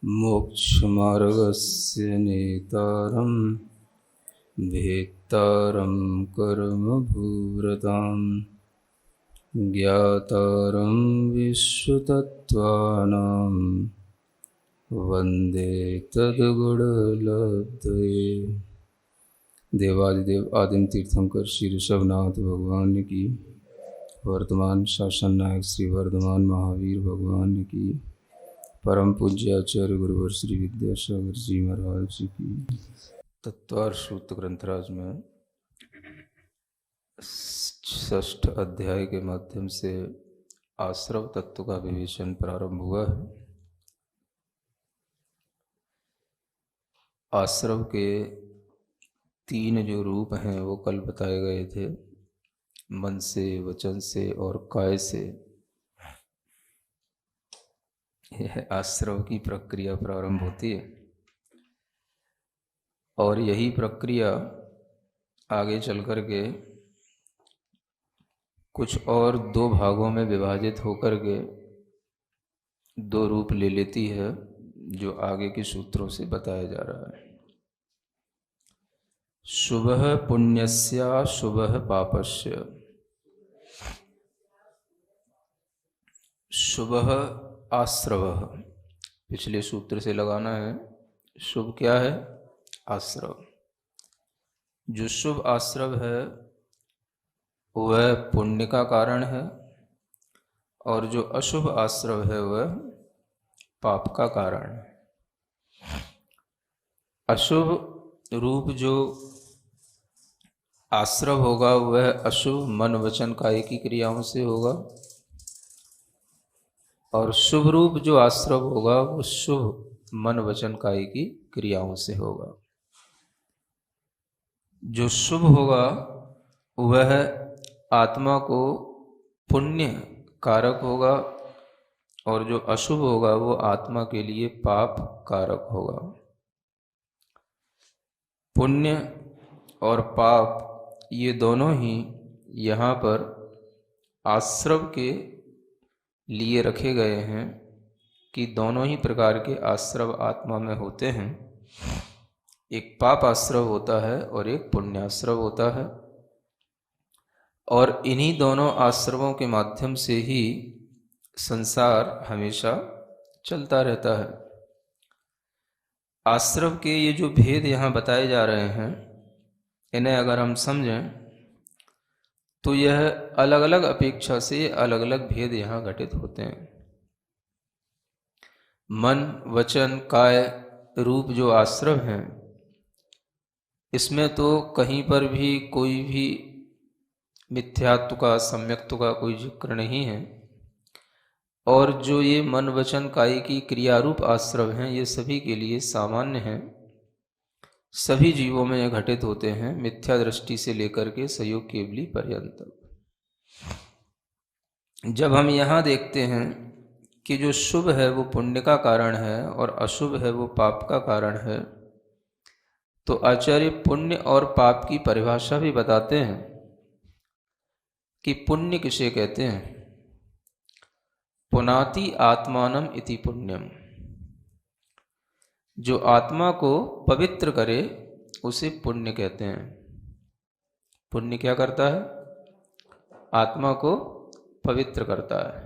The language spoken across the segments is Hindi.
मोक्षमार्गस्य नेतारं भेत्तारं कर्मभूरतां ज्ञातारं विश्वतत्त्वानां वन्दे तद्गुणलब्धये। देवादिदेव आदिम तीर्थंकर श्री ऋषभनाथ भगवान की, वर्तमान शासन नायक श्री वर्धमान महावीर भगवान की, परम पूज्य आचार्य गुरुवर श्री विद्यासागर जी महाराज जी की। तत्वार सूत्र ग्रंथराज में 6ठ अध्याय के माध्यम से आश्रव तत्व का विवेचन प्रारंभ हुआ है। आश्रव के 3 जो रूप हैं वो कल बताए गए थे, मन से, वचन से और काय से। यह आश्रव की प्रक्रिया प्रारंभ होती है और यही प्रक्रिया आगे चल कर के कुछ और 2 भागों में विभाजित होकर के 2 रूप ले लेती है, जो आगे के सूत्रों से बताया जा रहा है। शुभः पुण्यस्य शुभः पापस्य। शुभः आश्रवः, पिछले सूत्र से लगाना है। शुभ क्या है? आश्रव। जो शुभ आश्रव है वह पुण्य का कारण है और जो अशुभ आश्रव है वह पाप का कारण है। अशुभ रूप जो आश्रव होगा वह अशुभ मन वचन काय की क्रियाओं से होगा और शुभ रूप जो आश्रव होगा वो शुभ मन वचन काय की क्रियाओं से होगा। जो शुभ होगा वह आत्मा को पुण्य कारक होगा और जो अशुभ होगा वो आत्मा के लिए पाप कारक होगा। पुण्य और पाप ये दोनों ही यहाँ पर आश्रव के लिए रखे गए हैं कि दोनों ही प्रकार के आश्रव आत्मा में होते हैं। एक पाप आश्रव होता है और एक पुण्याश्रव होता है और इन्हीं दोनों आश्रवों के माध्यम से ही संसार हमेशा चलता रहता है। आश्रव के ये जो भेद यहाँ बताए जा रहे हैं, इन्हें अगर हम समझें तो यह अलग अलग अपेक्षा से अलग अलग भेद यहाँ घटित होते हैं। मन वचन काय रूप जो आश्रव हैं, इसमें तो कहीं पर भी कोई भी मिथ्यात्व का सम्यक्त्व का कोई जिक्र नहीं है और जो ये मन वचन काय की क्रियारूप आश्रव हैं ये सभी के लिए सामान्य हैं। सभी जीवों में ये घटित होते हैं, मिथ्या दृष्टि से लेकर के सयोग केवली पर्यंत। जब हम यहाँ देखते हैं कि जो शुभ है वो पुण्य का कारण है और अशुभ है वो पाप का कारण है, तो आचार्य पुण्य और पाप की परिभाषा भी बताते हैं कि पुण्य किसे कहते हैं। पुनाति आत्मानम इति पुण्यम। जो आत्मा को पवित्र करे उसे पुण्य कहते हैं। पुण्य क्या करता है? आत्मा को पवित्र करता है।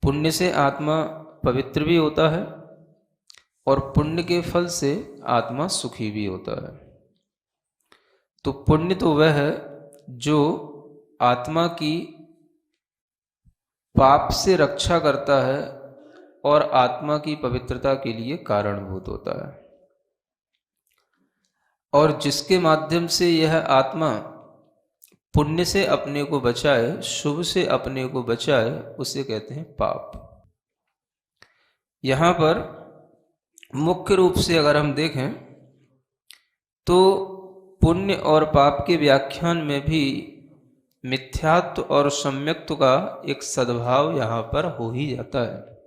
पुण्य से आत्मा पवित्र भी होता है और पुण्य के फल से आत्मा सुखी भी होता है। तो पुण्य तो वह है जो आत्मा की पाप से रक्षा करता है और आत्मा की पवित्रता के लिए कारणभूत होता है और जिसके माध्यम से यह आत्मा पुण्य से अपने को बचाए, शुभ से अपने को बचाए, उसे कहते हैं पाप। यहाँ पर मुख्य रूप से अगर हम देखें तो पुण्य और पाप के व्याख्यान में भी मिथ्यात्व और सम्यक्त्व का एक सद्भाव यहाँ पर हो ही जाता है।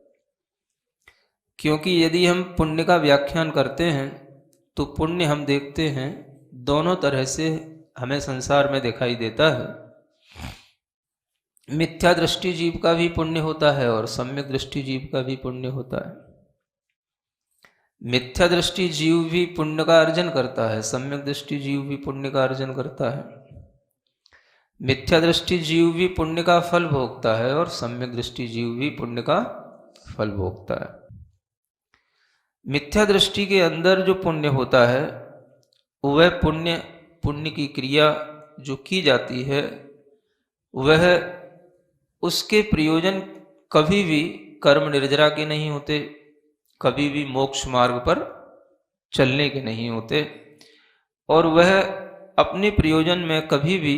क्योंकि यदि हम पुण्य का व्याख्यान करते हैं तो पुण्य हम देखते हैं दोनों तरह से हमें संसार में दिखाई देता है। मिथ्या दृष्टि जीव का भी पुण्य होता है और सम्यक दृष्टि जीव का भी पुण्य होता है। मिथ्या दृष्टि जीव भी पुण्य का अर्जन करता है, सम्यक दृष्टि जीव भी पुण्य का अर्जन करता है। मिथ्या दृष्टि जीव भी पुण्य का फल भोगता है और सम्यक दृष्टि जीव भी पुण्य का फल भोगता है। मिथ्या दृष्टि के अंदर जो पुण्य होता है वह पुण्य की क्रिया जो की जाती है वह उसके प्रयोजन कभी भी कर्म निर्जरा के नहीं होते, कभी भी मोक्ष मार्ग पर चलने के नहीं होते, और वह अपने प्रयोजन में कभी भी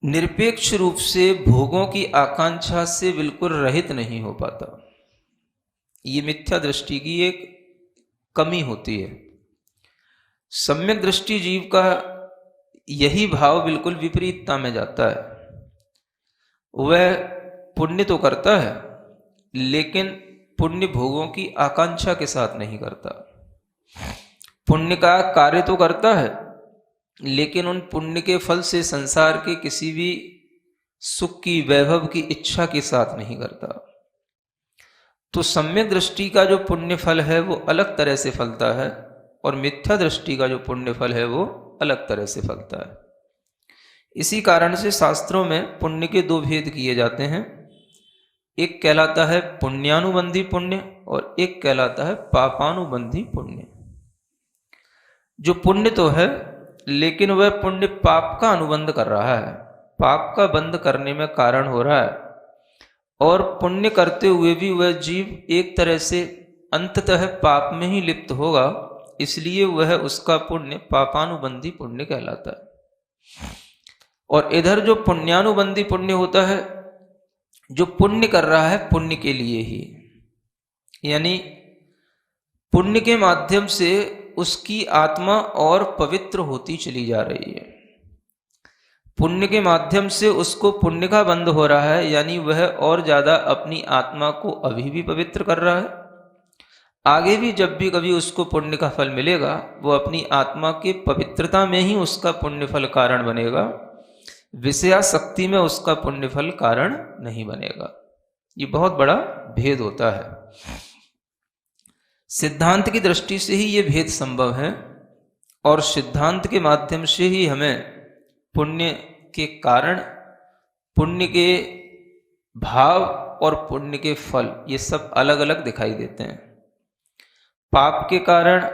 निरपेक्ष रूप से भोगों की आकांक्षा से बिल्कुल रहित नहीं हो पाता। ये मिथ्या दृष्टि की एक कमी होती है। सम्यक दृष्टि जीव का यही भाव बिल्कुल विपरीतता में जाता है। वह पुण्य तो करता है लेकिन पुण्य भोगों की आकांक्षा के साथ नहीं करता। पुण्य का कार्य तो करता है लेकिन उन पुण्य के फल से संसार के किसी भी सुख की, वैभव की इच्छा के साथ नहीं करता। तो सम्यक दृष्टि का जो पुण्य फल है वो अलग तरह से फलता है और मिथ्या दृष्टि का जो पुण्य फल है वो अलग तरह से फलता है। इसी कारण से शास्त्रों में पुण्य के दो भेद किए जाते हैं। एक कहलाता है पुण्यानुबंधी पुण्य और एक कहलाता है पापानुबंधी पुण्य। जो पुण्य तो है लेकिन वह पुण्य पाप का अनुबंध कर रहा है, पाप का बंध करने में कारण हो रहा है, और पुण्य करते हुए भी वह जीव एक तरह से अंततः पाप में ही लिप्त होगा, इसलिए वह उसका पुण्य पापानुबंधी पुण्य कहलाता है। और इधर जो पुण्यानुबंधी पुण्य होता है, जो पुण्य कर रहा है पुण्य के लिए ही, यानी पुण्य के माध्यम से उसकी आत्मा और पवित्र होती चली जा रही है। पुण्य के माध्यम से उसको पुण्य का बंध हो रहा है, यानी वह और ज्यादा अपनी आत्मा को अभी भी पवित्र कर रहा है। आगे भी जब भी कभी उसको पुण्य का फल मिलेगा वो अपनी आत्मा के पवित्रता में ही उसका पुण्य फल कारण बनेगा, विषयासक्ति में उसका पुण्य फल कारण नहीं बनेगा। ये बहुत बड़ा भेद होता है। सिद्धांत की दृष्टि से ही ये भेद संभव है और सिद्धांत के माध्यम से ही हमें पुण्य के कारण, पुण्य के भाव और पुण्य के फल ये सब अलग अलग दिखाई देते हैं। पाप के कारण,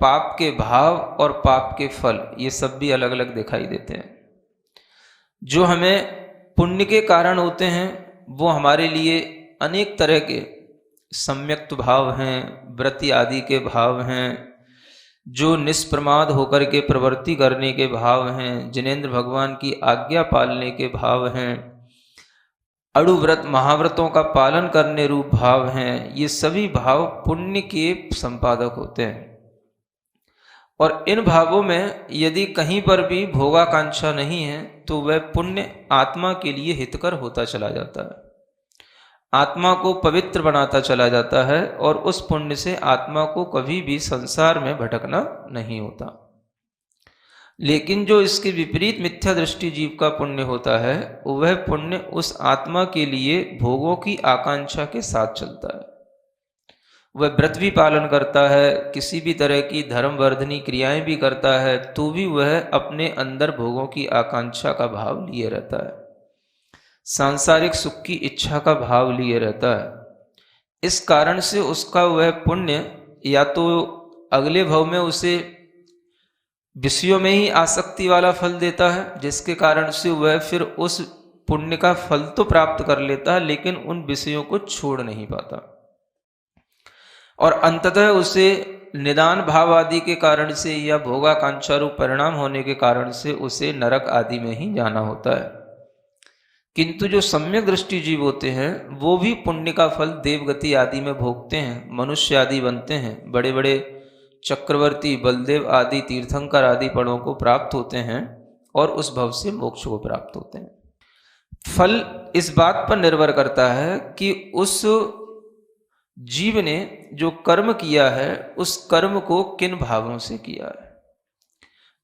पाप के भाव और पाप के फल ये सब भी अलग अलग दिखाई देते हैं। जो हमें पुण्य के कारण होते हैं वो हमारे लिए अनेक तरह के सम्यक्त भाव हैं, व्रति आदि के भाव हैं, जो निष्प्रमाद होकर के प्रवृत्ति करने के भाव हैं, जिनेंद्र भगवान की आज्ञा पालने के भाव हैं, अणुव्रत महाव्रतों का पालन करने रूप भाव हैं। ये सभी भाव पुण्य के संपादक होते हैं। और इन भावों में यदि कहीं पर भी भोगाकांक्षा नहीं है तो वह पुण्य आत्मा के लिए हितकर होता चला जाता है, आत्मा को पवित्र बनाता चला जाता है, और उस पुण्य से आत्मा को कभी भी संसार में भटकना नहीं होता। लेकिन जो इसके विपरीत मिथ्या दृष्टि जीव का पुण्य होता है वह पुण्य उस आत्मा के लिए भोगों की आकांक्षा के साथ चलता है। वह व्रत भी पालन करता है, किसी भी तरह की धर्मवर्धनी क्रियाएं भी करता है, तो भी वह अपने अंदर भोगों की आकांक्षा का भाव लिए रहता है, सांसारिक सुख की इच्छा का भाव लिए रहता है। इस कारण से उसका वह पुण्य या तो अगले भव में उसे विषयों में ही आसक्ति वाला फल देता है, जिसके कारण से वह फिर उस पुण्य का फल तो प्राप्त कर लेता है लेकिन उन विषयों को छोड़ नहीं पाता, और अंततः उसे निदान भाव आदि के कारण से या भोगाकांक्षा रूप परिणाम होने के कारण से उसे नरक आदि में ही जाना होता है। किंतु जो सम्यक दृष्टि जीव होते हैं वो भी पुण्य का फल देवगति आदि में भोगते हैं, मनुष्य आदि बनते हैं, बड़े बड़े चक्रवर्ती, बलदेव आदि, तीर्थंकर आदि पदों को प्राप्त होते हैं और उस भव से मोक्ष को प्राप्त होते हैं। फल इस बात पर निर्भर करता है कि उस जीव ने जो कर्म किया है उस कर्म को किन भावों से किया है।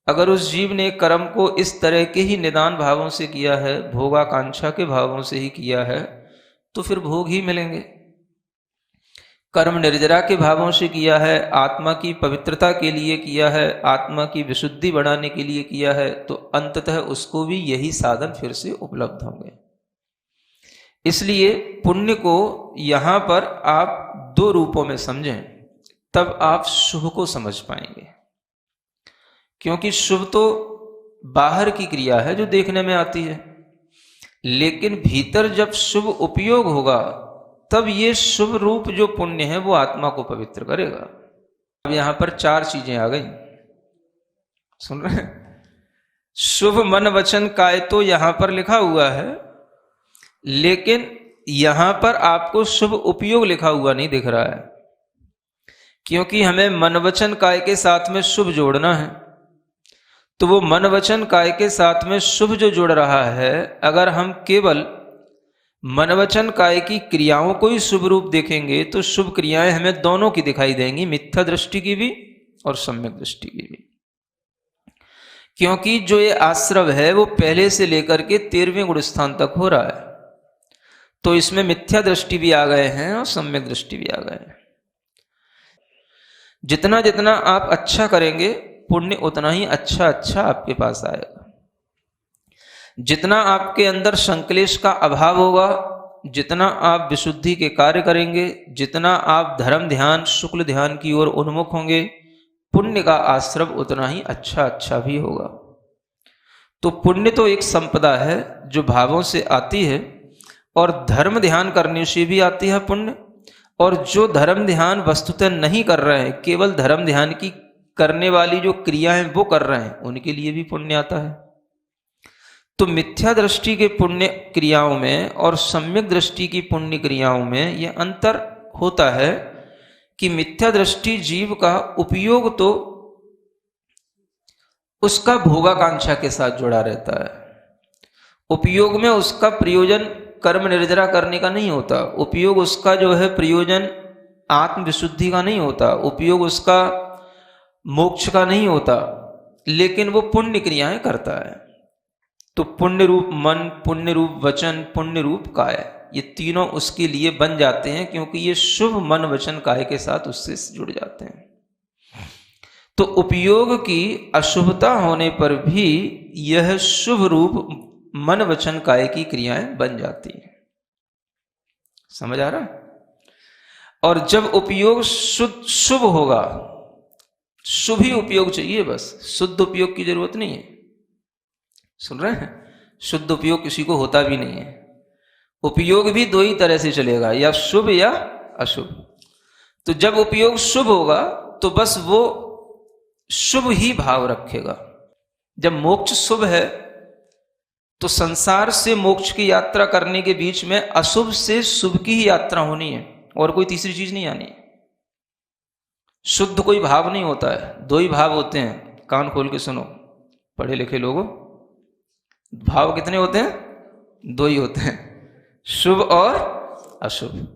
अगर उस जीव ने कर्म को इस तरह के ही निदान भावों से किया है, भोगाकांक्षा के भावों से ही किया है, तो फिर भोग ही मिलेंगे। कर्म निर्जरा के भावों से किया है, आत्मा की पवित्रता के लिए किया है, आत्मा की विशुद्धि बढ़ाने के लिए किया है, तो अंततः उसको भी यही साधन फिर से उपलब्ध होंगे। इसलिए पुण्य को यहाँ पर आप दो रूपों में समझें, तब आप शुभ को समझ पाएंगे। क्योंकि शुभ तो बाहर की क्रिया है जो देखने में आती है, लेकिन भीतर जब शुभ उपयोग होगा तब ये शुभ रूप जो पुण्य है वो आत्मा को पवित्र करेगा। अब यहां पर चार चीजें आ गई, सुन रहे हैं? शुभ मन वचन काय तो यहां पर लिखा हुआ है, लेकिन यहां पर आपको शुभ उपयोग लिखा हुआ नहीं दिख रहा है, क्योंकि हमें मन वचन काय के साथ में शुभ जोड़ना है। तो वो मन वचन काय के साथ में शुभ जो जुड़ रहा है, अगर हम केवल मन वचन काय की क्रियाओं को ही शुभ रूप देखेंगे तो शुभ क्रियाएं हमें दोनों की दिखाई देंगी, मिथ्या दृष्टि की भी और सम्यक दृष्टि की भी। क्योंकि जो ये आश्रव है वो पहले से लेकर के 13वें गुण स्थान तक हो रहा है, तो इसमें मिथ्या दृष्टि भी आ गए हैं और सम्यक दृष्टि भी आ गए हैं। जितना जितना आप अच्छा करेंगे पुण्य उतना ही अच्छा अच्छा आपके पास आएगा। जितना आपके अंदर संक्लेश का अभाव होगा, जितना आप विशुद्धि के कार्य करेंगे, जितना आप धर्म ध्यान शुक्ल ध्यान की ओर उन्मुख होंगे, पुण्य का आश्रव उतना ही अच्छा अच्छा भी होगा। तो पुण्य तो एक संपदा है जो भावों से आती है, और धर्म ध्यान करने से भी आती है पुण्य। और जो धर्म ध्यान वस्तुतः नहीं कर रहे हैं, केवल धर्म ध्यान की करने वाली जो क्रियाएं वो कर रहे हैं, उनके लिए भी पुण्य आता है। तो मिथ्या दृष्टि के पुण्य क्रियाओं में और सम्यक दृष्टि की पुण्य क्रियाओं में यह अंतर होता है कि मिथ्या दृष्टि जीव का उपयोग तो उसका भोगाकांक्षा के साथ जुड़ा रहता है। उपयोग में उसका प्रयोजन कर्म निर्जरा करने का नहीं होता, उपयोग उसका जो है प्रयोजन आत्म विशुद्धि का नहीं होता, उपयोग उसका मोक्ष का नहीं होता, लेकिन वो पुण्य क्रियाएं करता है। तो पुण्य रूप मन, पुण्य रूप वचन, पुण्य रूप काय, ये तीनों उसके लिए बन जाते हैं, क्योंकि ये शुभ मन वचन काय के साथ उससे जुड़ जाते हैं। तो उपयोग की अशुभता होने पर भी यह शुभ रूप मन वचन काय की क्रियाएं बन जाती हैं। समझ आ रहा है? और जब उपयोग शुद्ध शुभ होगा, शुभ ही उपयोग चाहिए, बस शुद्ध उपयोग की जरूरत नहीं है। सुन रहे हैं? शुद्ध उपयोग किसी को होता भी नहीं है। उपयोग भी दो ही तरह से चलेगा, या शुभ या अशुभ। तो जब उपयोग शुभ होगा तो बस वो शुभ ही भाव रखेगा। जब मोक्ष शुभ है तो संसार से मोक्ष की यात्रा करने के बीच में अशुभ से शुभ की ही यात्रा होनी है, और कोई तीसरी चीज नहीं आनी है। शुद्ध कोई भाव नहीं होता है, दो ही भाव होते हैं। कान खोल के सुनो पढ़े लिखे लोगों, भाव कितने होते हैं? दो ही होते हैं, शुभ और अशुभ।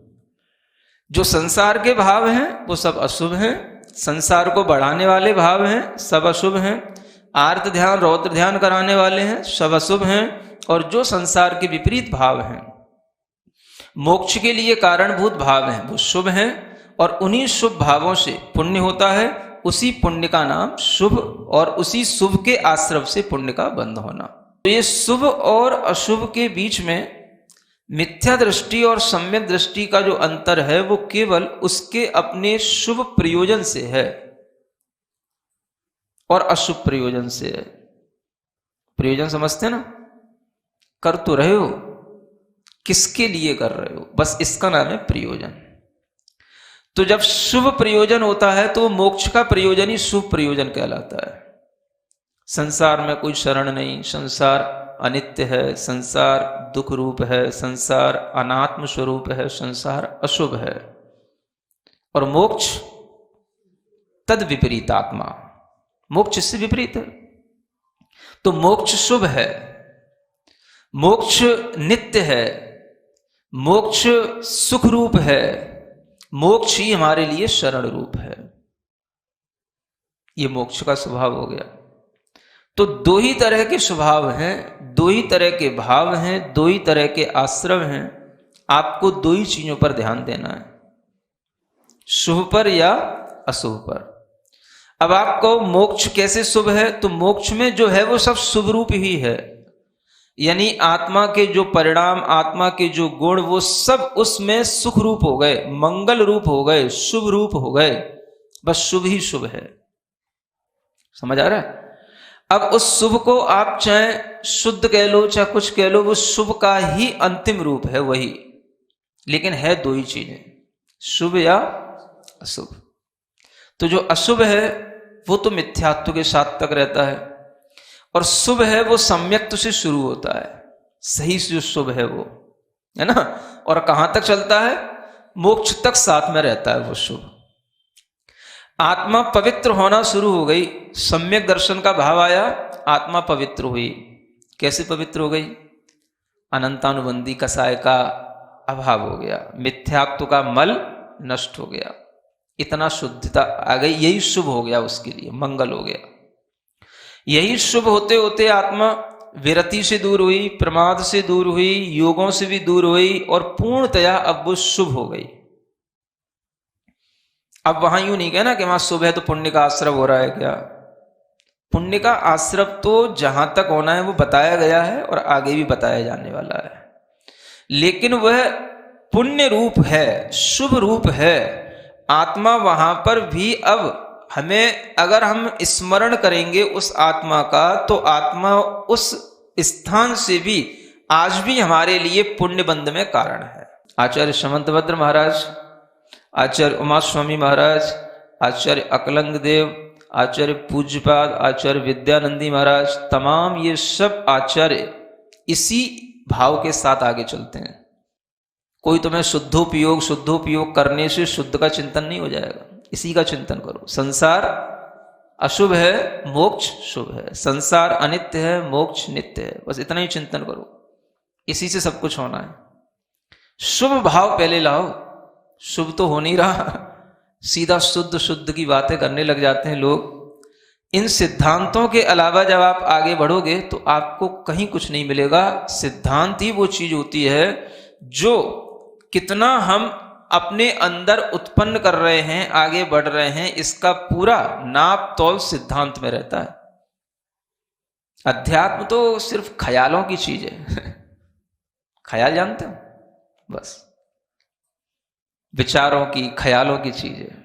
जो संसार के भाव हैं वो सब अशुभ हैं, संसार को बढ़ाने वाले भाव हैं सब अशुभ हैं, आर्त ध्यान रौद्र ध्यान कराने वाले हैं सब अशुभ हैं, और जो संसार के विपरीत भाव हैं, मोक्ष के लिए कारणभूत भाव हैं, वो शुभ हैं। और उन्हीं शुभ भावों से पुण्य होता है, उसी पुण्य का नाम शुभ, और उसी शुभ के आश्रव से पुण्य का बंध होना। तो ये शुभ और अशुभ के बीच में मिथ्या दृष्टि और सम्यक दृष्टि का जो अंतर है वो केवल उसके अपने शुभ प्रयोजन से है और अशुभ प्रयोजन से है। प्रयोजन समझते ना? कर तो रहे हो, किसके लिए कर रहे हो, बस इसका नाम है प्रयोजन। तो जब शुभ प्रयोजन होता है तो मोक्ष का प्रयोजन ही शुभ प्रयोजन कहलाता है। संसार में कोई शरण नहीं, संसार अनित्य है, संसार दुख रूप है, संसार अनात्म स्वरूप है, संसार अशुभ है। और मोक्ष तद विपरीत आत्मा, मोक्ष इससे विपरीत है। तो मोक्ष शुभ है, मोक्ष नित्य है, मोक्ष सुख रूप है, मोक्ष ही हमारे लिए शरण रूप है। ये मोक्ष का स्वभाव हो गया। तो दो ही तरह के स्वभाव हैं, दो ही तरह के भाव हैं, दो ही तरह के आश्रव हैं। आपको दो ही चीजों पर ध्यान देना है। शुभ पर या अशुभ पर। अब आपको मोक्ष कैसे शुभ है, तो मोक्ष में जो है वो सब शुभ रूप ही है, यानी आत्मा के जो परिणाम, आत्मा के जो गुण, वो सब उसमें सुख रूप हो गए, मंगल रूप हो गए, शुभ रूप हो गए। बस शुभ ही शुभ है। समझ आ रहा है? अब उस शुभ को आप चाहे शुद्ध कह लो चाहे कुछ कह लो, वो शुभ का ही अंतिम रूप है वही, लेकिन है दो ही चीजें, शुभ या अशुभ। तो जो अशुभ है वो तो मिथ्यात्व के साथ तक रहता है, और शुभ है वो सम्यक्त से शुरू होता है, सही से जो शुभ है वो, है ना। और कहां तक चलता है? मोक्ष तक साथ में रहता है वो शुभ। आत्मा पवित्र होना शुरू हो गई, सम्यक दर्शन का भाव आया, आत्मा पवित्र हुई। कैसे पवित्र हो गई? अनंतानुबंधी कसाय का अभाव हो गया, मिथ्यात्व का मल नष्ट हो गया, इतना शुद्धता आ गई, यही शुभ हो गया, उसके लिए मंगल हो गया। यही शुभ होते होते आत्मा विरति से दूर हुई, प्रमाद से दूर हुई, योगों से भी दूर हुई, और पूर्णतया अब वो शुभ हो गई। अब वहां यूं नहीं कहना कि वहां शुभ है तो पुण्य का आश्रव हो रहा है क्या। पुण्य का आश्रव तो जहां तक होना है वो बताया गया है और आगे भी बताया जाने वाला है, लेकिन वह पुण्य रूप है, शुभ रूप है। आत्मा वहां पर भी अब हमें, अगर हम स्मरण करेंगे उस आत्मा का, तो आत्मा उस स्थान से भी आज भी हमारे लिए पुण्य बंध में कारण है। आचार्य समंतभद्र महाराज, आचार्य उमा स्वामी महाराज, आचार्य अकलंग देव, आचार्य पूज्यपाद, आचार्य विद्यानंदी महाराज, तमाम ये सब आचार्य इसी भाव के साथ आगे चलते हैं। कोई तुम्हें शुद्धोपयोग करने से शुद्ध का चिंतन नहीं हो जाएगा, इसी का चिंतन करो। संसार अशुभ है, मोक्ष शुभ है, संसार अनित्य है, मोक्ष नित्य है, बस इतना ही चिंतन करो, इसी से सब कुछ होना है। शुभ भाव पहले लाओ, शुभ तो हो नहीं रहा, सीधा शुद्ध की बातें करने लग जाते हैं लोग। इन सिद्धांतों के अलावा जब आप आगे बढ़ोगे तो आपको कहीं कुछ नहीं मिलेगा। सिद्धांत ही वो चीज होती है जो कितना हम अपने अंदर उत्पन्न कर रहे हैं, आगे बढ़ रहे हैं, इसका पूरा नाप तौल सिद्धांत में रहता है। अध्यात्म तो सिर्फ ख्यालों की चीज है ख्याल जानते हो, बस विचारों की, ख्यालों की चीज है।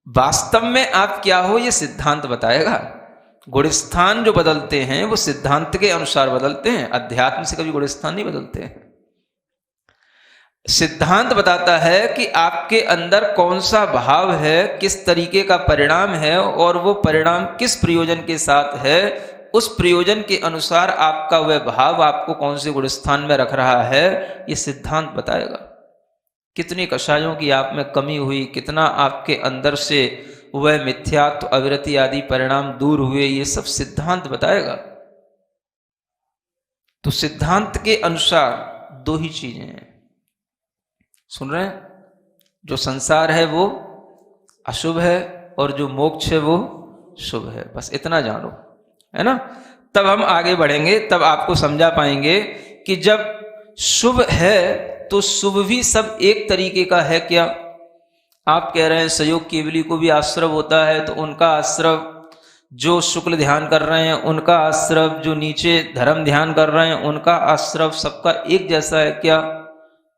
वास्तव में आप क्या हो ये सिद्धांत बताएगा। गुणस्थान जो बदलते हैं वो सिद्धांत के अनुसार बदलते हैं, अध्यात्म से कभी गुणस्थान नहीं बदलते हैं। सिद्धांत बताता है कि आपके अंदर कौन सा भाव है, किस तरीके का परिणाम है, और वो परिणाम किस प्रयोजन के साथ है, उस प्रयोजन के अनुसार आपका वह भाव आपको कौन से गुणस्थान में रख रहा है, ये सिद्धांत बताएगा। कितनी कषायों की आप में कमी हुई, कितना आपके अंदर से वह मिथ्यात्व, अविरति आदि परिणाम दूर हुए, ये सब सिद्धांत बताएगा। तो सिद्धांत के अनुसार दो ही चीजें हैं, सुन रहे हैं? जो संसार है वो अशुभ है और जो मोक्ष है वो शुभ है, बस इतना जानो, है ना। तब हम आगे बढ़ेंगे, तब आपको समझा पाएंगे कि जब शुभ है तो शुभ भी सब एक तरीके का है क्या। आप कह रहे हैं सहयोग केवली को भी आश्रव होता है, तो उनका आश्रव, जो शुक्ल ध्यान कर रहे हैं उनका आश्रव, जो नीचे धर्म ध्यान कर रहे हैं उनका आश्रव, सबका एक जैसा है क्या।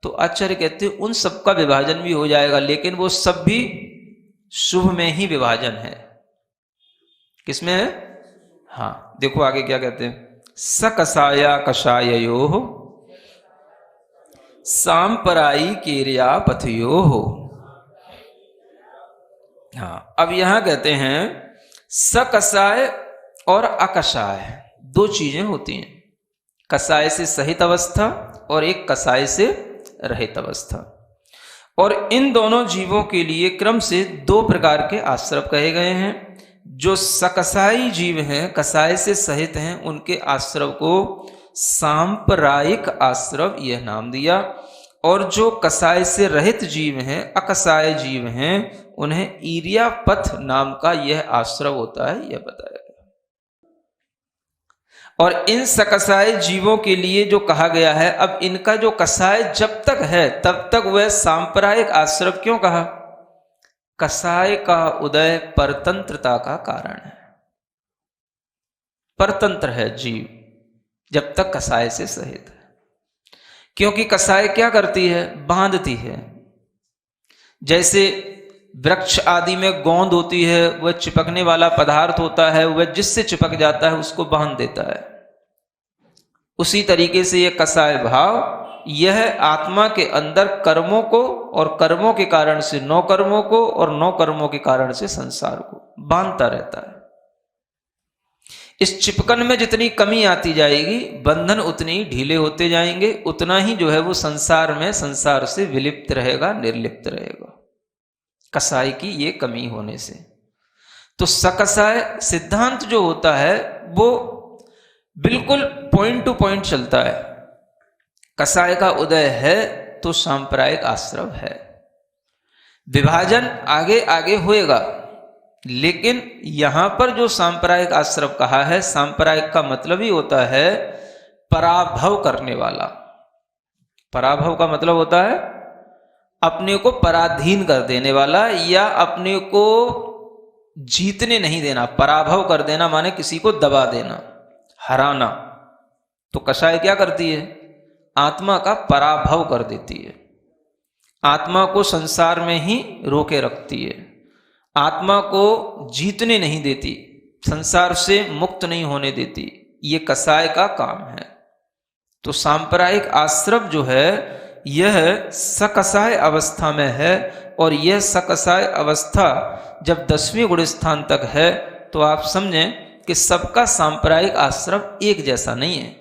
तो आचार्य कहते हैं उन सबका विभाजन भी हो जाएगा, लेकिन वो सब भी शुभ में ही विभाजन है। किसमें है? हाँ, देखो आगे क्या कहते हैं, सकसाया कषाययोः सांपराई केरिया पथयो हो। हाँ, अब यहां कहते हैं सकसाय और अकषाय दो चीजें होती हैं, कसाय से सहित अवस्था और एक कसाय से रहित अवस्था। और इन दोनों जीवों के लिए क्रम से दो प्रकार के आश्रव कहे गए हैं। जो सकसाई जीव हैं, कसाय से सहित हैं, उनके आश्रव को सांप्रदायिक आश्रव यह नाम दिया, और जो कसाय से रहित जीव हैं, अकसाय जीव हैं, उन्हें ईर्यापथ नाम का यह आश्रव होता है, यह बताया गया। और इन सकसाय जीवों के लिए जो कहा गया है, अब इनका जो कसाय जब तक है तब तक वह सांप्रदायिक आश्रव क्यों कहा, कसाय का उदय परतंत्रता का कारण है। परतंत्र है जीव जब तक कसाय से सहित है, क्योंकि कसाय क्या करती है? बांधती है। जैसे वृक्ष आदि में गोंद होती है, वह चिपकने वाला पदार्थ होता है, वह जिससे चिपक जाता है उसको बांध देता है। उसी तरीके से यह कसाय भाव, यह आत्मा के अंदर कर्मों को और कर्मों के कारण से नौ कर्मों को और नौ कर्मों के कारण से संसार को बांधता रहता है। इस चिपकन में जितनी कमी आती जाएगी, बंधन उतनी ही ढीले होते जाएंगे, उतना ही जो है वो संसार में संसार से विलिप्त रहेगा, निर्लिप्त रहेगा, कसाय की ये कमी होने से। तो सकसाय सिद्धांत जो होता है वो बिल्कुल पॉइंट टू पॉइंट चलता है। कसाय का उदय है तो सांप्रदायिक आश्रव है। विभाजन आगे आगे होएगा, लेकिन यहां पर जो सांप्रदायिक आश्रव कहा है, सांप्रदायिक का मतलब ही होता है पराभव करने वाला। पराभव का मतलब होता है अपने को पराधीन कर देने वाला, या अपने को जीतने नहीं देना। पराभव कर देना माने किसी को दबा देना, हराना। तो कसाय क्या करती है? आत्मा का पराभव कर देती है, आत्मा को संसार में ही रोके रखती है, आत्मा को जीतने नहीं देती, संसार से मुक्त नहीं होने देती। ये कसाय का काम है। तो सांप्रदायिक आश्रव जो है यह सकसाय अवस्था में है, और यह सकसाय अवस्था जब 10वें गुण स्थान तक है तो आप समझें कि सबका सांप्रदायिक आश्रव एक जैसा नहीं है।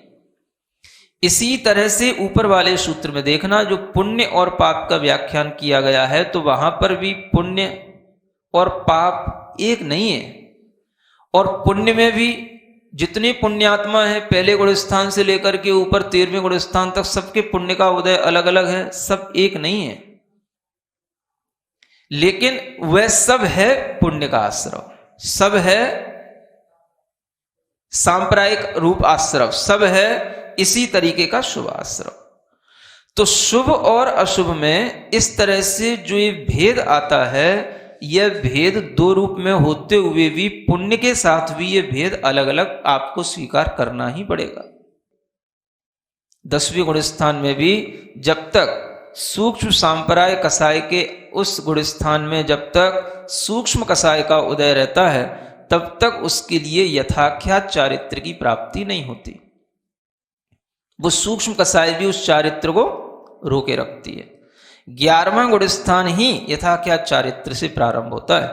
इसी तरह से ऊपर वाले सूत्र में देखना, जो पुण्य और पाप का व्याख्यान किया गया है, तो वहां पर भी पुण्य और पाप एक नहीं है। और पुण्य में भी जितने पुण्यात्मा है पहले गुण स्थान से लेकर के ऊपर 13वें गुण स्थान तक, सबके पुण्य का उदय अलग अलग है, सब एक नहीं है। लेकिन वह सब है पुण्य का आश्रव, सब है सांप्रदायिक रूप आश्रव, सब है इसी तरीके का शुभ आश्रव। तो शुभ और अशुभ में इस तरह से जो ये भेद आता है, यह भेद दो रूप में होते हुए भी पुण्य के साथ भी यह भेद अलग अलग आपको स्वीकार करना ही पड़ेगा। 10वें गुण स्थान में भी जब तक सूक्ष्म सांप्रदाय कसाय के उस गुण स्थान में जब तक सूक्ष्म कसाय का उदय रहता है, तब तक उसके लिए यथाख्यात चारित्र की प्राप्ति नहीं होती। वो सूक्ष्म कसाय भी उस चारित्र को रोके रखती है। 11वां गुण स्थान ही यथाख्यात चारित्र से प्रारंभ होता है,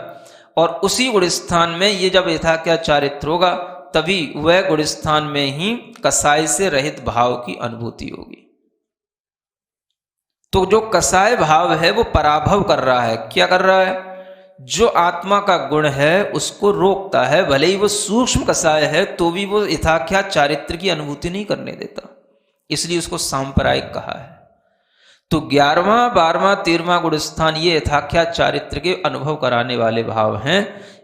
और उसी गुण स्थान में ये जब यथाख्यात चारित्र होगा, तभी वह गुण स्थान में ही कसाय से रहित भाव की अनुभूति होगी। तो जो कसाय भाव है वो पराभव कर रहा है। क्या कर रहा है? जो आत्मा का गुण है उसको रोकता है। भले ही वो सूक्ष्म कसाय है तो भी वो यथाख्यात चारित्र की अनुभूति नहीं करने देता, इसलिए उसको सांप्रदायिक कहा है। तो 11वां, 12वां, 13वां गुण स्थान ये यथाख्यात चारित्र के अनुभव कराने वाले भाव हैं।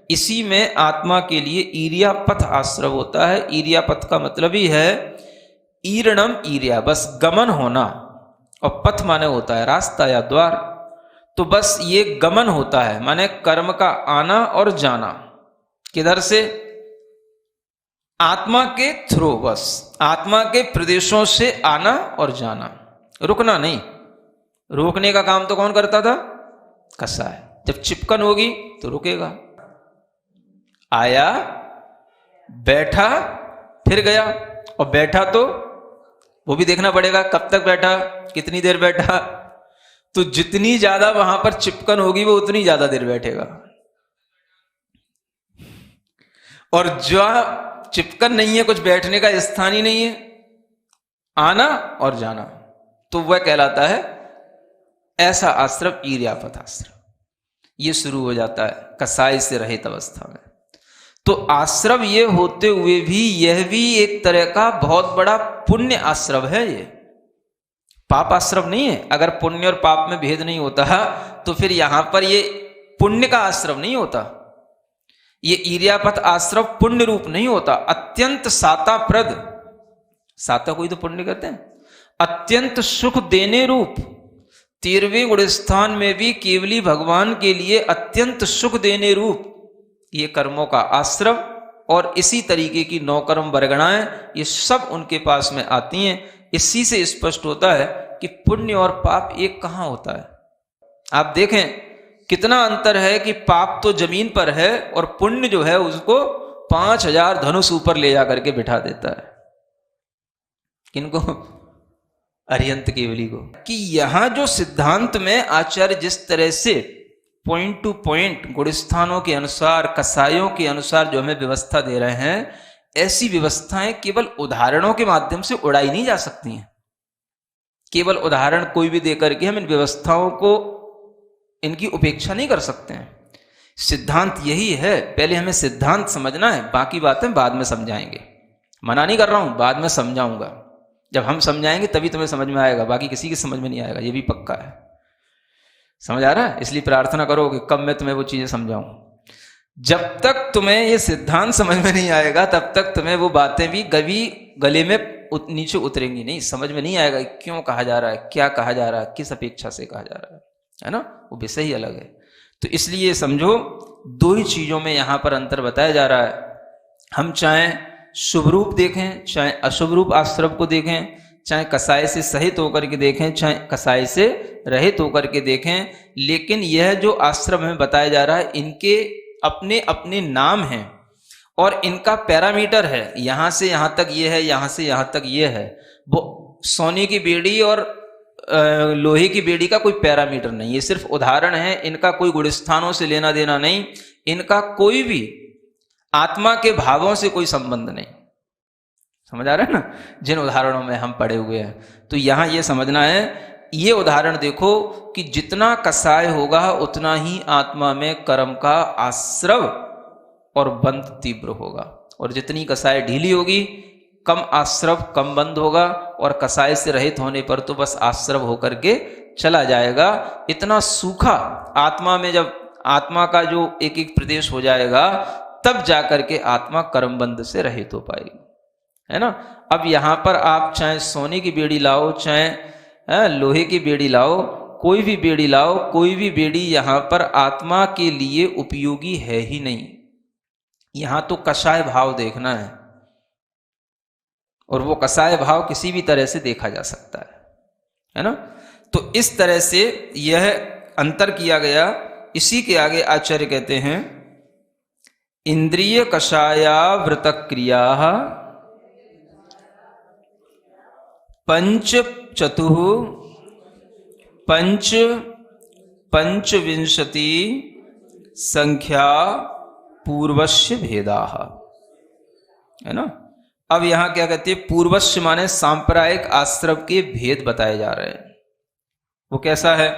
इसी में आत्मा के लिए ईर्यापथ आश्रव होता है। ईर्यापथ का मतलब ही है ईरणम ईर्या, बस गमन होना, और पथ माने होता है रास्ता या द्वार। तो बस ये गमन होता है, माने कर्म का आना और जाना। किधर से? आत्मा के थ्रू, बस आत्मा के प्रदेशों से आना और जाना, रुकना नहीं। रोकने का काम तो कौन करता था? कसाय। जब चिपकन होगी तो रुकेगा। आया, बैठा, फिर गया, और बैठा तो वो भी देखना पड़ेगा कब तक बैठा, कितनी देर बैठा। तो जितनी ज्यादा वहां पर चिपकन होगी वो उतनी ज्यादा देर बैठेगा, और जो चिपकन नहीं है, कुछ बैठने का स्थान ही नहीं है, आना और जाना, तो वह कहलाता है ऐसा आश्रव ईर्यापथ आश्रव। ये शुरू हो जाता है कसाय से रहित अवस्था में। तो आश्रव ये होते हुए भी यह भी एक तरह का बहुत बड़ा पुण्य आश्रव है। ये पाप आश्रव नहीं है। अगर पुण्य और पाप में भेद नहीं होता तो फिर यहां पर ये पुण्य का आश्रव नहीं होता। ये ईर्यापथ आश्रव पुण्य रूप नहीं होता। अत्यंत साताप्रद, साता कोई तो पुण्य कहते हैं, अत्यंत सुख देने रूप, 13वें गुणस्थान में भी केवली भगवान के लिए अत्यंत सुख देने रूप ये कर्मों का आश्रव और इसी तरीके की 9 कर्म वर्गणाएं ये सब उनके पास में आती हैं। इसी से स्पष्ट होता है कि पुण्य और पाप एक कहां होता है। आप देखें कितना अंतर है कि पाप तो जमीन पर है और पुण्य जो है उसको 5000 धनुष ऊपर ले जाकर के बिठा देता है। किनको? अरिहंत केवली को। कि यहां जो सिद्धांत में आचार्य जिस तरह से पॉइंट टू पॉइंट गुणस्थानों के अनुसार, कसायों के अनुसार जो हमें व्यवस्था दे रहे हैं, ऐसी व्यवस्थाएं केवल उदाहरणों के माध्यम से उड़ाई नहीं जा सकती हैं। केवल उदाहरण कोई भी देकर के हम इन व्यवस्थाओं को, इनकी उपेक्षा नहीं कर सकते हैं। सिद्धांत यही है, पहले हमें सिद्धांत समझना है, बाकी बातें बाद में समझाएंगे। मना नहीं कर रहा हूं, बाद में समझाऊंगा। जब हम समझाएंगे तभी तुम्हें समझ में आएगा, बाकी किसी की समझ में नहीं आएगा, ये भी पक्का है। समझ आ रहा है? इसलिए प्रार्थना करो कि कब मैं तुम्हें वो चीजें समझाऊं। जब तक तुम्हें ये सिद्धांत समझ में नहीं आएगा तब तक तुम्हें वो बातें भी गले में नीचे उतरेंगी नहीं, समझ में नहीं आएगा क्यों कहा जा रहा है, क्या कहा जा रहा है, किस अपेक्षा से कहा जा रहा है ना? वो विषय ही अलग है। तो इसलिए समझो 2 ही चीजों में यहां पर अंतर बताया जा रहा है। हम चाहे शुभ रूप देखें, चाहे अशुभ रूप आश्रव को देखें, चाहे कसाय से सहित होकर के देखें, चाहे कसाय से रहित होकर के देखें, लेकिन यह जो आश्रम हमें बताया जा रहा है इनके अपने अपने नाम हैं और इनका पैरामीटर है। यहां से यहां तक ये है, यहां से यहां तक ये है। वो सोने की बेड़ी और लोहे की बेड़ी का कोई पैरामीटर नहीं, ये सिर्फ उदाहरण है। इनका कोई गुणस्थानों से लेना देना नहीं, इनका कोई भी आत्मा के भावों से कोई संबंध नहीं। समझ आ रहा है ना? जिन उदाहरणों में हम पढ़े हुए हैं, तो यहां यह समझना है। ये उदाहरण देखो कि जितना कसाय होगा उतना ही आत्मा में कर्म का आश्रव और बंध तीव्र होगा, और जितनी कसाय ढीली होगी कम आश्रव कम बंध होगा, और कसाय से रहित होने पर तो बस आश्रव होकर के चला जाएगा। इतना सूखा आत्मा में जब आत्मा का जो एक एक प्रदेश हो जाएगा तब जाकर के आत्मा कर्म बंध से रहित हो पाएगी, है ना? अब यहां पर आप चाहे सोने की बेड़ी लाओ, चाहे लोहे की बेड़ी लाओ, कोई भी बेड़ी लाओ, कोई भी बेड़ी यहां पर आत्मा के लिए उपयोगी है ही नहीं। यहां तो कसाय भाव देखना है और वो कसाय भाव किसी भी तरह से देखा जा सकता है ना? तो इस तरह से यह अंतर किया गया। इसी के आगे आचार्य कहते हैं इंद्रिय कषायावृत क्रिया पंचविंशति संख्या पूर्वस्य भेदा, है ना? अब यहां क्या कहते हैं? पूर्वस्य माने सांप्रदायिक आश्रव के भेद बताए जा रहे हैं। वो कैसा है?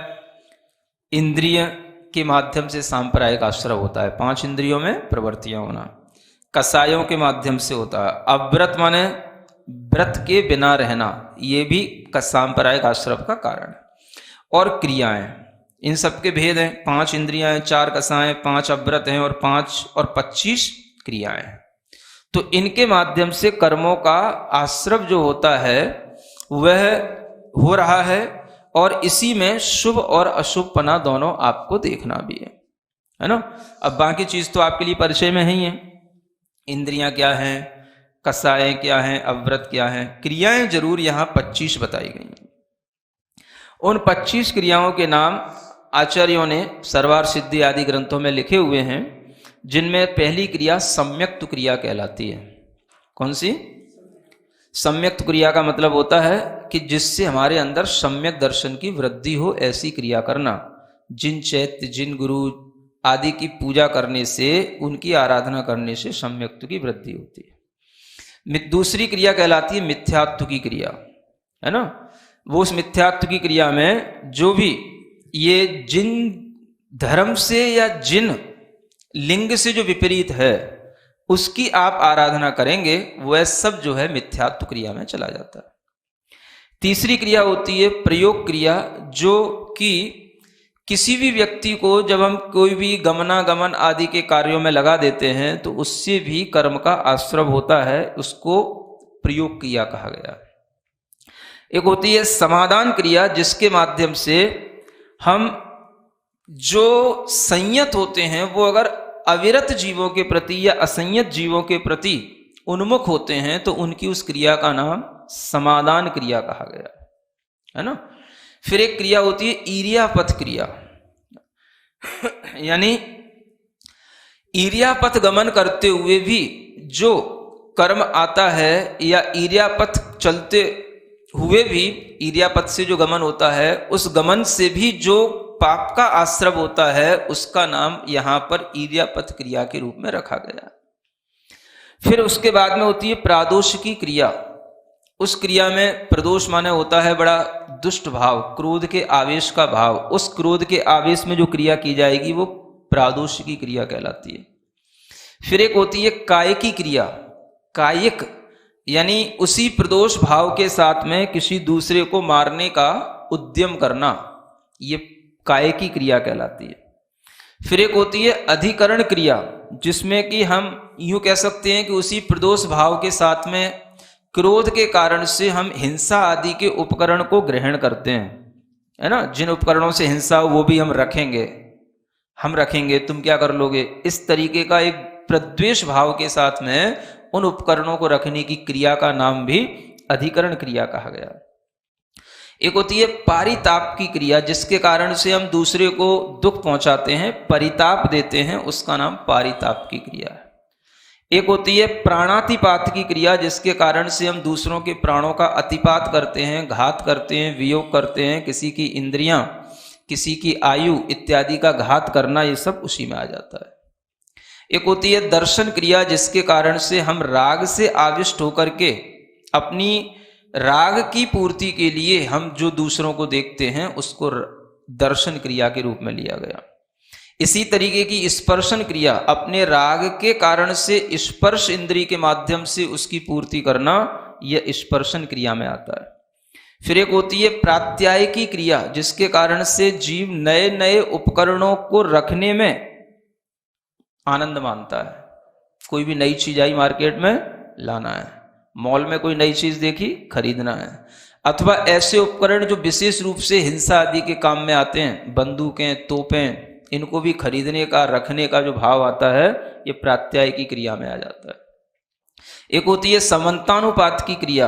इंद्रिय के माध्यम से सांप्रदायिक आश्रव होता है, 5 इंद्रियों में प्रवृत्तियां होना। कसायों के माध्यम से होता है। अव्रत माने व्रत के बिना रहना, ये भी सांप्रदायिक आश्रव का कारण है। और क्रियाएं, इन सब के भेद हैं। 5 इंद्रियां हैं, 4 कसाएं, 5 अव्रत हैं और 5 और 25 क्रियाएं हैं। तो इनके माध्यम से कर्मों का आश्रव जो होता है वह हो रहा है, और इसी में शुभ और अशुभ पना दोनों आपको देखना भी है ना? अब बाकी चीज तो आपके लिए परिचय में ही है। इंद्रियां क्या हैं, कसाएं क्या हैं, अव्रत क्या हैं, क्रियाएं जरूर यहां 25 बताई गई हैं। उन 25 क्रियाओं के नाम आचार्यों ने सर्वार सिद्धि आदि ग्रंथों में लिखे हुए हैं, जिनमें पहली क्रिया सम्यक्त क्रिया कहलाती है। कौन सी? सम्यक्त क्रिया का मतलब होता है कि जिससे हमारे अंदर सम्यक दर्शन की वृद्धि हो, ऐसी क्रिया करना। जिन चैत्य, जिन गुरु आदि की पूजा करने से, उनकी आराधना करने से सम्यक्त की वृद्धि होती है। दूसरी क्रिया कहलाती है मिथ्यात्व की क्रिया, है ना? वो उस मिथ्यात्व की क्रिया में जो भी ये जिन धर्म से या जिन लिंग से जो विपरीत है उसकी आप आराधना करेंगे, वह सब जो है मिथ्यात्व क्रिया में चला जाता है। तीसरी क्रिया होती है प्रयोग क्रिया, जो कि किसी भी व्यक्ति को जब हम कोई भी गमनागमन आदि के कार्यों में लगा देते हैं तो उससे भी कर्म का आश्रव होता है, उसको प्रयोग क्रिया कहा गया। एक होती है समाधान क्रिया, जिसके माध्यम से हम जो संयत होते हैं वो अगर अविरत जीवों के प्रति या असंयत जीवों के प्रति उन्मुख होते हैं तो उनकी उस क्रिया का नाम समादान क्रिया कहा गया है ना। फिर एक क्रिया होती है ईर्यापथ क्रिया, यानी ईर्यापथ गमन करते हुए भी जो कर्म आता है या ईर्यापथ चलते हुए भी ईर्यापथ से जो गमन होता है उस गमन से भी जो पाप का आश्रव होता है उसका नाम यहां पर ईर्यापथ क्रिया के रूप में रखा गया। फिर उसके बाद में होती है प्रादोषिकी क्रिया। उस क्रिया में प्रदोष माने होता है बड़ा दुष्ट भाव, क्रोध के आवेश का भाव। उस क्रोध के आवेश में जो क्रिया की जाएगी वो प्रादोषिकी क्रिया कहलाती है। फिर एक होती है कायिकी क्रिया। कायिक यानी उसी प्रदोष भाव के साथ में किसी दूसरे को मारने का उद्यम करना, ये कायिकी क्रिया कहलाती है। फिर एक होती है अधिकरण क्रिया, जिसमें कि हम यूं कह सकते हैं कि उसी प्रदोष भाव के साथ में क्रोध के कारण से हम हिंसा आदि के उपकरण को ग्रहण करते हैं, है ना। जिन उपकरणों से हिंसा हो वो भी हम रखेंगे, तुम क्या कर लोगे, इस तरीके का एक प्रद्वेष भाव के साथ में उन उपकरणों को रखने की क्रिया का नाम भी अधिकरण क्रिया कहा गया। एक होती है पारिताप की क्रिया, जिसके कारण से हम दूसरे को दुख पहुंचाते हैं, परिताप देते हैं, उसका नाम पारिताप की क्रिया है। एक होती है प्राणातिपात की क्रिया, जिसके कारण से हम दूसरों के प्राणों का अतिपात करते हैं, घात करते हैं, वियोग करते हैं, किसी की इंद्रियां, किसी की आयु इत्यादि का घात करना, ये सब उसी में आ जाता है। एक होती है दर्शन क्रिया, जिसके कारण से हम राग से आविष्ट होकर के अपनी राग की पूर्ति के लिए हम जो दूसरों को देखते हैं उसको दर्शन क्रिया के रूप में लिया गया। इसी तरीके की स्पर्शन क्रिया, अपने राग के कारण से स्पर्श इंद्री के माध्यम से उसकी पूर्ति करना, यह स्पर्शन क्रिया में आता है। फिर एक होती है प्रात्यायिकी क्रिया, जिसके कारण से जीव नए नए उपकरणों को रखने में आनंद मानता है। कोई भी नई चीज आई मार्केट में, लाना है, मॉल में कोई नई चीज देखी, खरीदना है, अथवा ऐसे उपकरण जो विशेष रूप से हिंसा आदि के काम में आते हैं, बंदूकें, तोपें, इनको भी खरीदने का, रखने का जो भाव आता है, ये प्रात्यायिकी क्रिया में आ जाता है। एक होती है समन्तानुपात की क्रिया,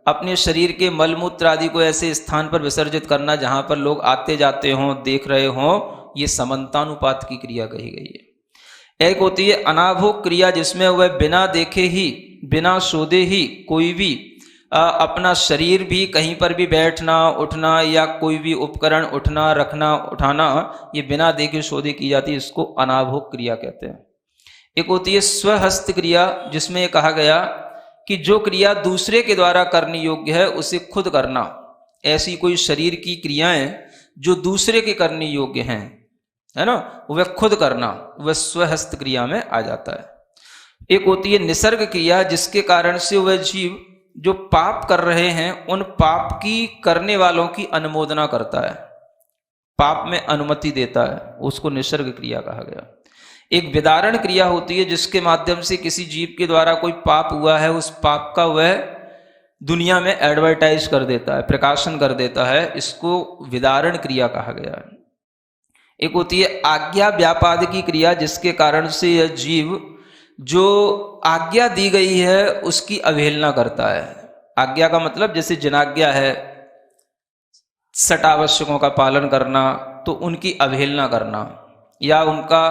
अपने शरीर के मलमूत्र आदि को ऐसे स्थान पर विसर्जित करना जहां पर लोग आते जाते हों, देख रहे हों, ये समन्तानुपात की क्रिया कही गई है। एक होती है अनाभोग क्रिया, जिसमें वह बिना देखे ही, बिना सोधे ही कोई भी अपना शरीर भी कहीं पर भी बैठना, उठना या कोई भी उपकरण उठना, रखना, उठाना, ये बिना देखे सोधे की जाती है, इसको अनाभोग क्रिया कहते हैं। एक होती है स्वहस्त क्रिया, जिसमें कहा गया कि जो क्रिया दूसरे के द्वारा करने योग्य है उसे खुद करना। ऐसी कोई शरीर की क्रियाएं जो दूसरे के करने योग्य हैं, है ना, वह खुद करना, वह स्वहस्त क्रिया में आ जाता है। एक होती है निसर्ग क्रिया, जिसके कारण से वह जीव जो पाप कर रहे हैं उन पाप की करने वालों की अनुमोदना करता है, पाप में अनुमति देता है, उसको निसर्ग क्रिया कहा गया। एक विदारण क्रिया होती है, जिसके माध्यम से किसी जीव के द्वारा कोई पाप हुआ है, उस पाप का वह दुनिया में एडवर्टाइज कर देता है, प्रकाशन कर देता है, इसको विदारण क्रिया कहा गया है। एक होती है आज्ञा व्यापाद की क्रिया, जिसके कारण से यह जीव जो आज्ञा दी गई है उसकी अवहेलना करता है। आज्ञा का मतलब जैसे जनाज्ञा है, सटावश्यकों का पालन करना, तो उनकी अवहेलना करना या उनका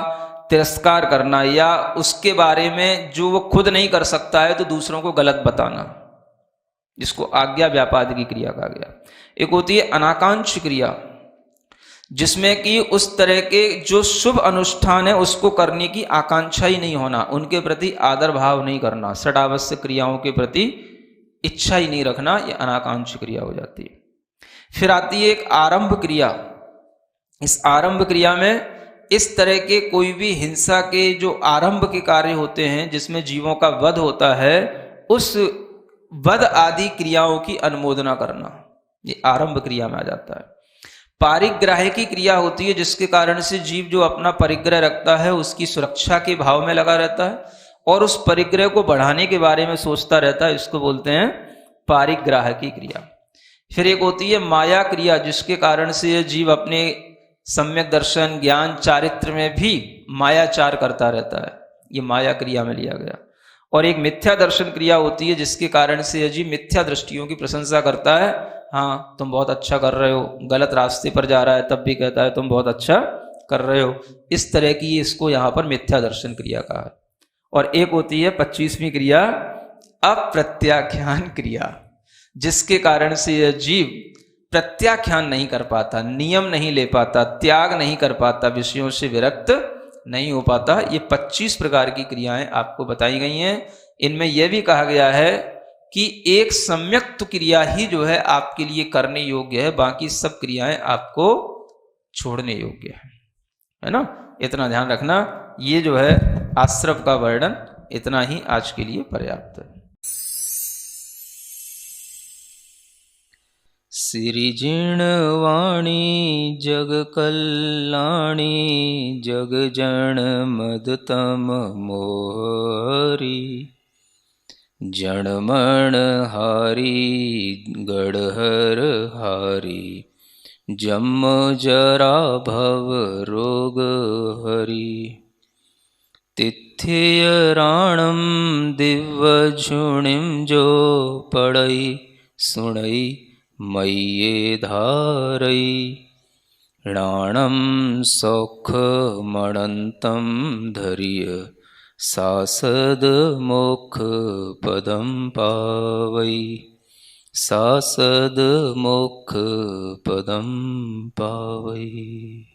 तिरस्कार करना, या उसके बारे में जो वो खुद नहीं कर सकता है तो दूसरों को गलत बताना, जिसको आज्ञा व्यापाद की क्रिया कहा गया। एक होती है अनाकांक्ष क्रिया, जिसमें कि उस तरह के जो शुभ अनुष्ठान है उसको करने की आकांक्षा ही नहीं होना, उनके प्रति आदर भाव नहीं करना, षडावश्यक क्रियाओं के प्रति इच्छा ही नहीं रखना, यह अनाकांक्ष क्रिया हो जाती है। फिर आती है एक आरंभ क्रिया। इस आरंभ क्रिया में इस तरह के कोई भी हिंसा के जो आरंभ के कार्य होते हैं, जिसमें जीवों का वध होता है, उस वध आदि क्रियाओं की अनुमोदना करना, ये आरंभ क्रिया में आ जाता है। पारिग्राह की क्रिया होती है, जिसके कारण से जीव जो अपना परिग्रह रखता है उसकी सुरक्षा के भाव में लगा रहता है और उस परिग्रह को बढ़ाने के बारे में सोचता रहता है, इसको बोलते हैं पारिग्राह की क्रिया। फिर एक होती है माया क्रिया, जिसके कारण से यह जीव अपने सम्यक दर्शन, ज्ञान, चारित्र में भी मायाचार करता रहता है, ये माया क्रिया में लिया गया। और एक मिथ्या दर्शन क्रिया होती है जिसके कारण से अजीब मिथ्या दृष्टियों की प्रशंसा करता है। हाँ तुम बहुत अच्छा कर रहे हो, गलत रास्ते पर जा रहा है तब भी कहता है तुम बहुत अच्छा कर रहे हो। इस तरह की इसको यहाँ पर मिथ्या दर्शन क्रिया कहा है। और एक होती है 25वीं क्रिया, अप्रत्याख्यान क्रिया, जिसके कारण से यह जीव प्रत्याख्यान नहीं कर पाता, नियम नहीं ले पाता, त्याग नहीं कर पाता, विषयों से विरक्त नहीं हो पाता। ये 25 प्रकार की क्रियाएं आपको बताई गई हैं। इनमें यह भी कहा गया है कि एक सम्यक्त क्रिया ही जो है आपके लिए करने योग्य है, बाकी सब क्रियाएं आपको छोड़ने योग्य है ना। इतना ध्यान रखना। ये जो है आश्रव का वर्णन इतना ही आज के लिए पर्याप्त है। सिरिजिणवाणी जग कल्याणी जग जन मदतम मोहरी जणमण हारी गढ़हर हारी जम जरा भव रोग हरि तिथ्य राणम दिव्य झुणिम जो पड़ई सुणई मय्ये धारई राणम सौख मणंतम धरिय सासद मोक्ष पदम पावई सासद मोक्ष पदम पावई।